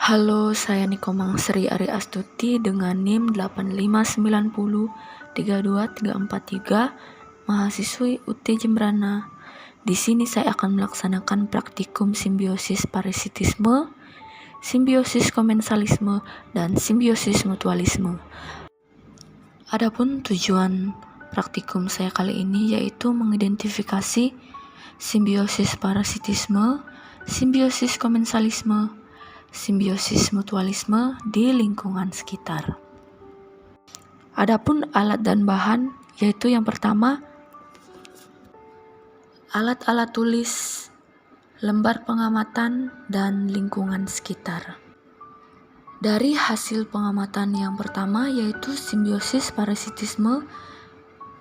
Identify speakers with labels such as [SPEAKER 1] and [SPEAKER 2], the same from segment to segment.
[SPEAKER 1] Halo, saya Nikomang Sri Ari Astuti dengan NIM 859032343, mahasiswi UT Jembrana. Di sini saya akan melaksanakan praktikum simbiosis parasitisme, simbiosis komensalisme, dan simbiosis mutualisme. Adapun tujuan praktikum saya kali ini yaitu mengidentifikasi simbiosis parasitisme, simbiosis komensalisme, simbiosis mutualisme di lingkungan sekitar. Adapun alat dan bahan yaitu yang pertama, alat-alat tulis, lembar pengamatan, dan lingkungan sekitar. Dari hasil pengamatan yang pertama yaitu simbiosis parasitisme,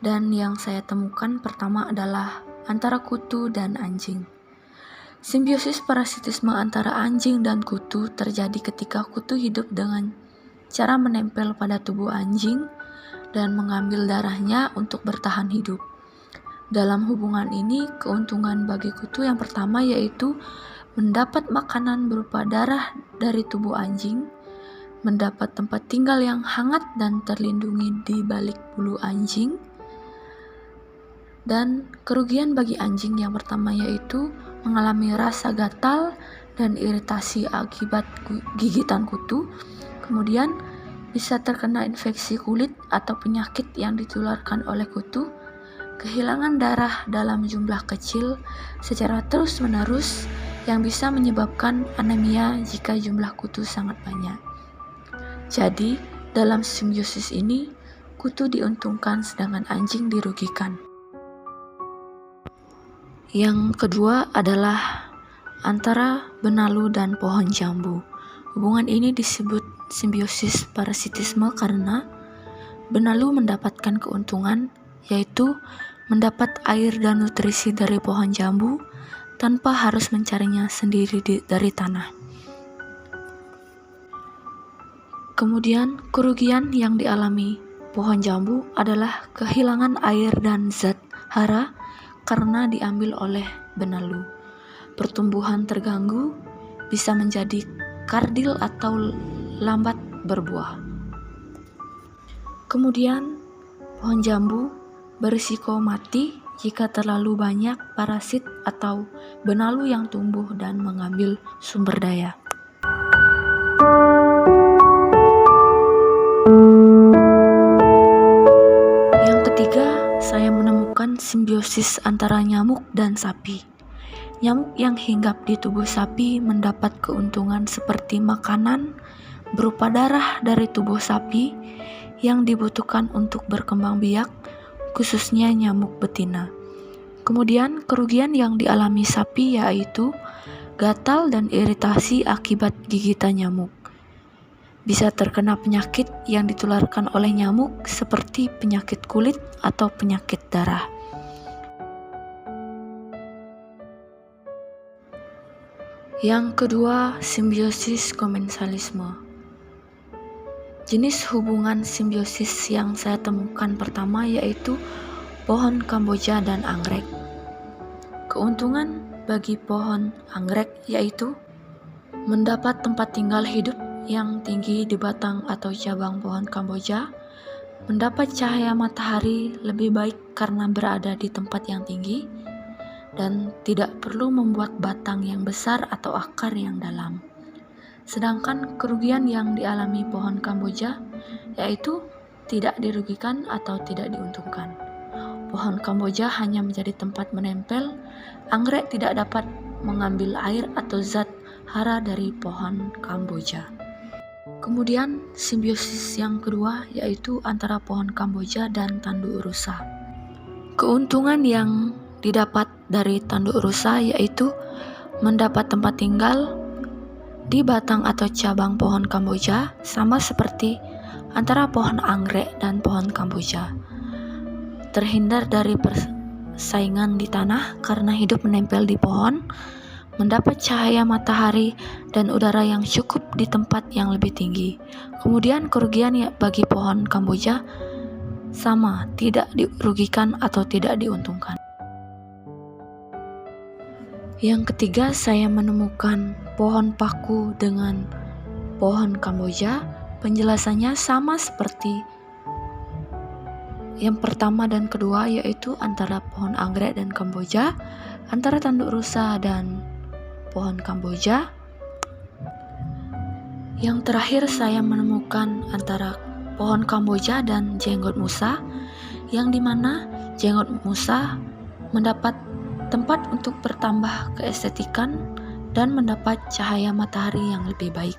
[SPEAKER 1] dan yang saya temukan pertama adalah antara kutu dan anjing. Simbiosis parasitisme antara anjing dan kutu terjadi ketika kutu hidup dengan cara menempel pada tubuh anjing dan mengambil darahnya untuk bertahan hidup. Dalam hubungan ini, keuntungan bagi kutu yang pertama yaitu mendapat makanan berupa darah dari tubuh anjing, mendapat tempat tinggal yang hangat dan terlindungi di balik bulu anjing. Dan kerugian bagi anjing yang pertama yaitu mengalami rasa gatal dan iritasi akibat gigitan kutu, kemudian bisa terkena infeksi kulit atau penyakit yang ditularkan oleh kutu, kehilangan darah dalam jumlah kecil secara terus-menerus yang bisa menyebabkan anemia jika jumlah kutu sangat banyak. Jadi, dalam simbiosis ini, kutu diuntungkan sedangkan anjing dirugikan. Yang kedua adalah antara benalu dan pohon jambu. Hubungan ini disebut simbiosis parasitisme karena benalu mendapatkan keuntungan yaitu mendapat air dan nutrisi dari pohon jambu tanpa harus mencarinya sendiri dari tanah. Kemudian kerugian yang dialami pohon jambu adalah kehilangan air dan zat hara karena diambil oleh benalu. Pertumbuhan terganggu, bisa menjadi kardil atau lambat berbuah. Kemudian pohon jambu berisiko mati jika terlalu banyak parasit atau benalu yang tumbuh dan mengambil sumber daya. Yang ketiga, saya menemukan simbiosis antara nyamuk dan sapi. Nyamuk yang hinggap di tubuh sapi mendapat keuntungan seperti makanan berupa darah dari tubuh sapi yang dibutuhkan untuk berkembang biak, khususnya nyamuk betina. Kemudian kerugian yang dialami sapi yaitu gatal dan iritasi akibat gigitan nyamuk. Bisa terkena penyakit yang ditularkan oleh nyamuk seperti penyakit kulit atau penyakit darah. Yang kedua, simbiosis komensalisme. Jenis hubungan simbiosis yang saya temukan pertama yaitu pohon Kamboja dan anggrek. Keuntungan bagi pohon anggrek yaitu mendapat tempat tinggal hidup yang tinggi di batang atau cabang pohon Kamboja, mendapat cahaya matahari lebih baik karena berada di tempat yang tinggi, dan tidak perlu membuat batang yang besar atau akar yang dalam. Sedangkan kerugian yang dialami pohon Kamboja yaitu tidak dirugikan atau tidak diuntungkan. Pohon Kamboja hanya menjadi tempat menempel, anggrek tidak dapat mengambil air atau zat hara dari pohon Kamboja. Kemudian simbiosis yang kedua yaitu antara pohon Kamboja dan tanduk rusa. Keuntungan yang didapat dari tanduk rusa yaitu mendapat tempat tinggal di batang atau cabang pohon Kamboja sama seperti antara pohon anggrek dan pohon Kamboja. Terhindar dari persaingan di tanah karena hidup menempel di pohon, mendapat cahaya matahari dan udara yang cukup di tempat yang lebih tinggi. Kemudian kerugian bagi pohon Kamboja sama, tidak dirugikan atau tidak diuntungkan. Yang ketiga, saya menemukan pohon paku dengan pohon Kamboja, penjelasannya sama seperti yang pertama dan kedua, yaitu antara pohon anggrek dan Kamboja, antara tanduk rusa dan pohon Kamboja. Yang terakhir saya menemukan antara pohon Kamboja dan jenggot Musa, yang dimana jenggot Musa mendapat tempat untuk bertambah keestetikan dan mendapat cahaya matahari yang lebih baik,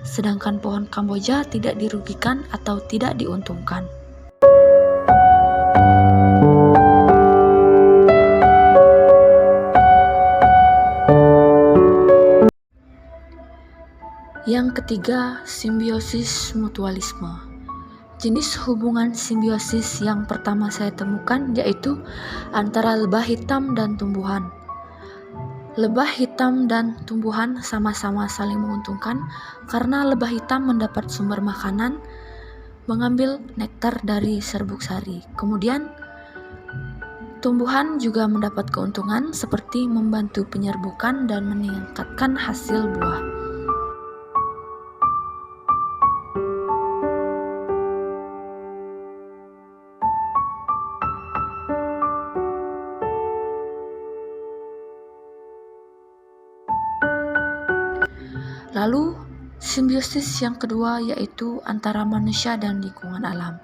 [SPEAKER 1] sedangkan pohon Kamboja tidak dirugikan atau tidak diuntungkan. Yang ketiga, simbiosis mutualisme. Jenis hubungan simbiosis yang pertama saya temukan yaitu antara lebah hitam dan tumbuhan. Lebah hitam dan tumbuhan sama-sama saling menguntungkan karena lebah hitam mendapat sumber makanan, mengambil nektar dari serbuk sari. Kemudian tumbuhan juga mendapat keuntungan seperti membantu penyerbukan dan meningkatkan hasil buah. Lalu, simbiosis yang kedua yaitu antara manusia dan lingkungan alam.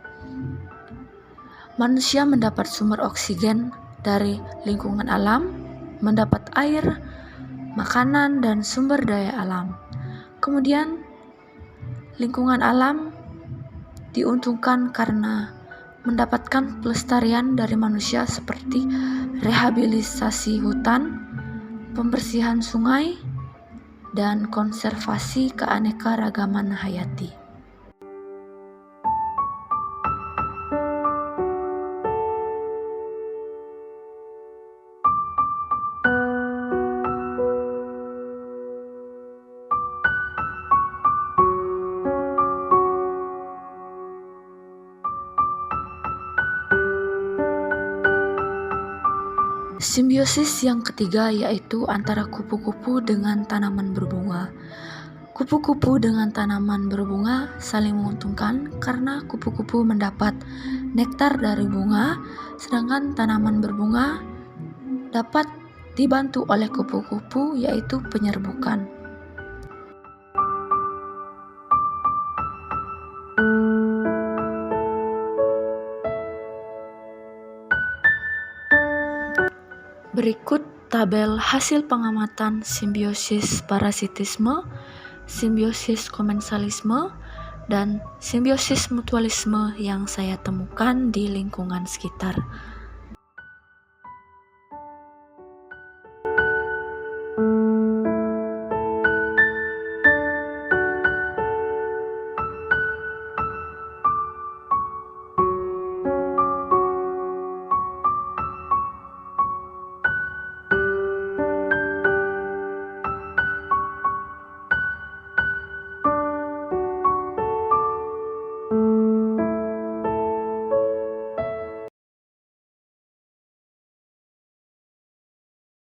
[SPEAKER 1] Manusia mendapat sumber oksigen dari lingkungan alam, mendapat air, makanan, dan sumber daya alam. Kemudian, lingkungan alam diuntungkan karena mendapatkan pelestarian dari manusia seperti rehabilitasi hutan, pembersihan sungai, dan konservasi keanekaragaman hayati. Simbiosis yang ketiga yaitu antara kupu-kupu dengan tanaman berbunga. Kupu-kupu dengan tanaman berbunga saling menguntungkan karena kupu-kupu mendapat nektar dari bunga, sedangkan tanaman berbunga dapat dibantu oleh kupu-kupu yaitu penyerbukan. Berikut tabel hasil pengamatan simbiosis parasitisme, simbiosis komensalisme, dan simbiosis mutualisme yang saya temukan di lingkungan sekitar.